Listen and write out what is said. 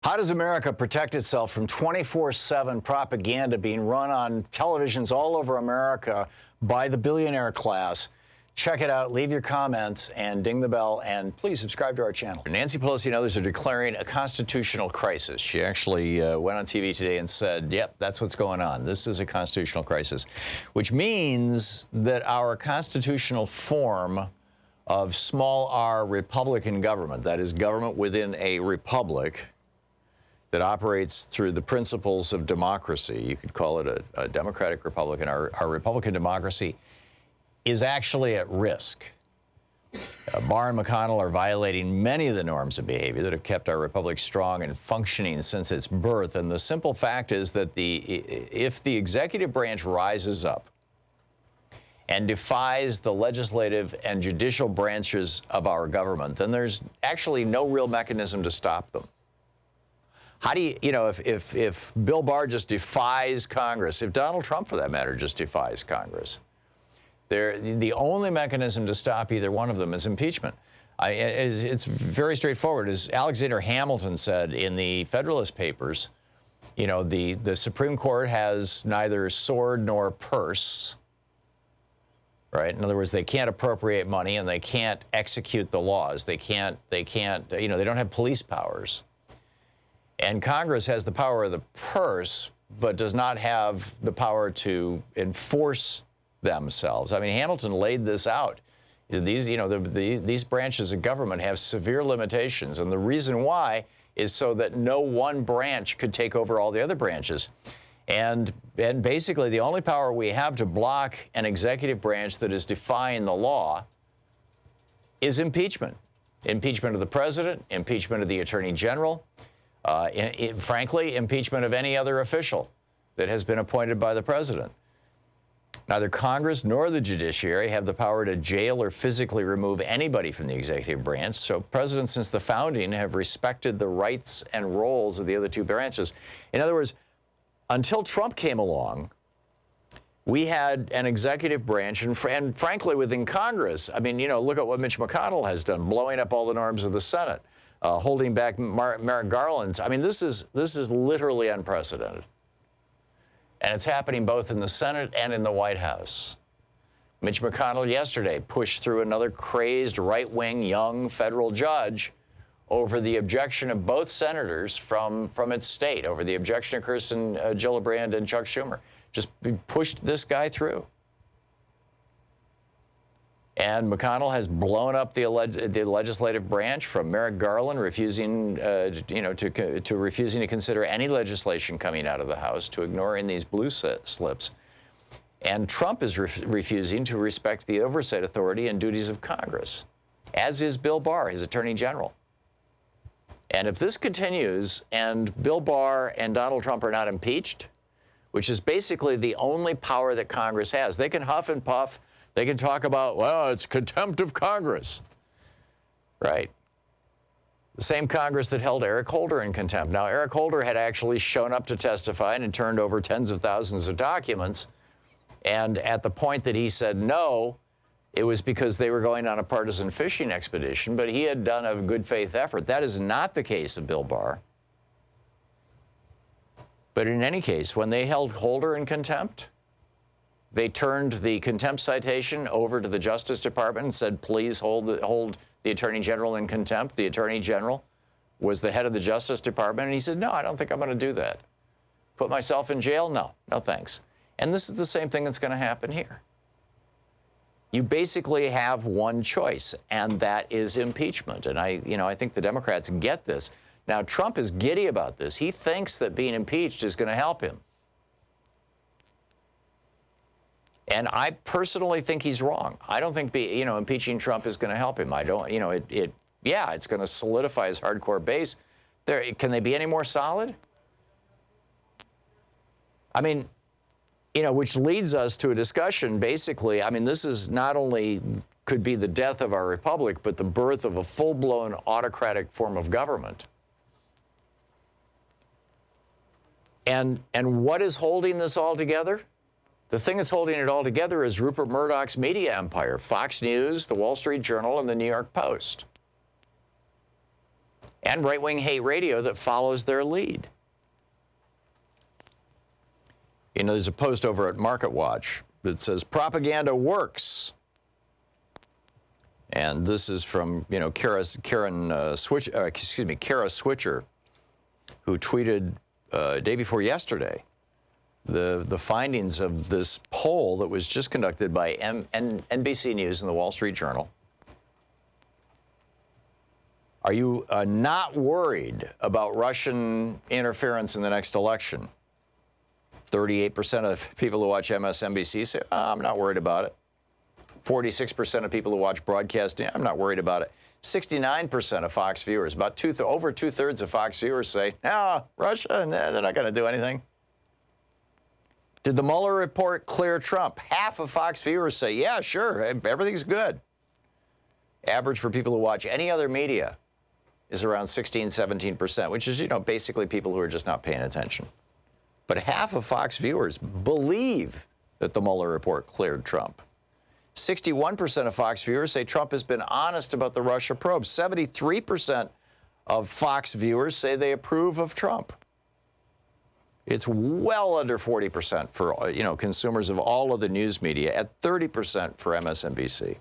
How does America protect itself from 24/7 propaganda being run on televisions all over America by the billionaire class? Check it out, leave your comments, and ding the bell, and please subscribe to our channel. Nancy Pelosi and others are declaring a constitutional crisis. She actually went on TV today and said, yep, that's what's going on. This is a constitutional crisis, which means that our constitutional form of small r Republican government, that is government within a republic, that operates through the principles of democracy, you could call it a democratic republic, and our Republican democracy is actually at risk. Barr and McConnell are violating many of the norms of behavior that have kept our republic strong and functioning since its birth. And the simple fact is that if the executive branch rises up and defies the legislative and judicial branches of our government, then there's actually no real mechanism to stop them. How do you know, if Bill Barr just defies Congress, if Donald Trump, for that matter, just defies Congress, the only mechanism to stop either one of them is impeachment. It's very straightforward. As Alexander Hamilton said in the Federalist Papers, you know, the Supreme Court has neither sword nor purse, right? In other words, they can't appropriate money and they can't execute the laws. They can't, you know, they don't have police powers. And Congress has the power of the purse, but does not have the power to enforce themselves. I mean, Hamilton laid this out. These, you know, these branches of government have severe limitations, and the reason why is so that no one branch could take over all the other branches. And basically, the only power we have to block an executive branch that is defying the law is impeachment. Impeachment of the president, impeachment of the attorney general, frankly, impeachment of any other official that has been appointed by the president. Neither Congress nor the judiciary have the power to jail or physically remove anybody from the executive branch, so presidents since the founding have respected the rights and roles of the other two branches. In other words, until Trump came along, we had an executive branch, and frankly, within Congress, I mean, you know, look at what Mitch McConnell has done, blowing up all the norms of the Senate. Holding back Merrick Garland's. I mean, this is literally unprecedented. And it's happening both in the Senate and in the White House. Mitch McConnell yesterday pushed through another crazed right-wing young federal judge over the objection of both senators from its state, over the objection of Kirsten Gillibrand and Chuck Schumer. Just pushed this guy through. And McConnell has blown up the legislative branch, from Merrick Garland refusing, to refusing to consider any legislation coming out of the House, to ignoring these blue slips. And Trump is refusing to respect the oversight authority and duties of Congress, as is Bill Barr, his attorney general. And if this continues and Bill Barr and Donald Trump are not impeached, which is basically the only power that Congress has, they can huff and puff. They can talk about, well, it's contempt of Congress, right? The same Congress that held Eric Holder in contempt. Now, Eric Holder had actually shown up to testify and turned over tens of thousands of documents. And at the point that he said no, it was because they were going on a partisan fishing expedition, but he had done a good faith effort. That is not the case of Bill Barr. But in any case, when they held Holder in contempt, they turned the contempt citation over to the Justice Department and said, please hold the Attorney General in contempt. The Attorney General was the head of the Justice Department, and he said, no, I don't think I'm going to do that. Put myself in jail? No, no thanks. And this is the same thing that's going to happen here. You basically have one choice, and that is impeachment. And I think the Democrats get this. Now, Trump is giddy about this. He thinks that being impeached is going to help him. And I personally think he's wrong. I don't think, impeaching Trump is going to help him. I don't, it's going to solidify his hardcore base. Can they be any more solid? I mean, which leads us to a discussion, basically. I mean, this is not only could be the death of our republic, but the birth of a full-blown autocratic form of government. And what is holding this all together? The thing that's holding it all together is Rupert Murdoch's media empire, Fox News, the Wall Street Journal, and the New York Post. and right-wing hate radio that follows their lead. You know, there's a post over at Market that says propaganda works. And this is from, you know, Kara Switcher, who tweeted day before yesterday the findings of this poll that was just conducted by NBC News and the Wall Street Journal. Are you not worried about Russian interference in the next election? 38% of people who watch MSNBC say, oh, I'm not worried about it. 46% of people who watch broadcasting, I'm not worried about it. 69% of Fox viewers, over two-thirds of Fox viewers say, no, Russia, nah, they're not going to do anything. Did the Mueller report clear Trump? Half of Fox viewers say, yeah, sure, everything's good. Average for people who watch any other media is around 16, 17%, which is, you know, basically people who are just not paying attention. But half of Fox viewers believe that the Mueller report cleared Trump. 61% of Fox viewers say Trump has been honest about the Russia probe. 73% of Fox viewers say they approve of Trump. It's well under 40% for, you know, consumers of all of the news media, at 30% for MSNBC.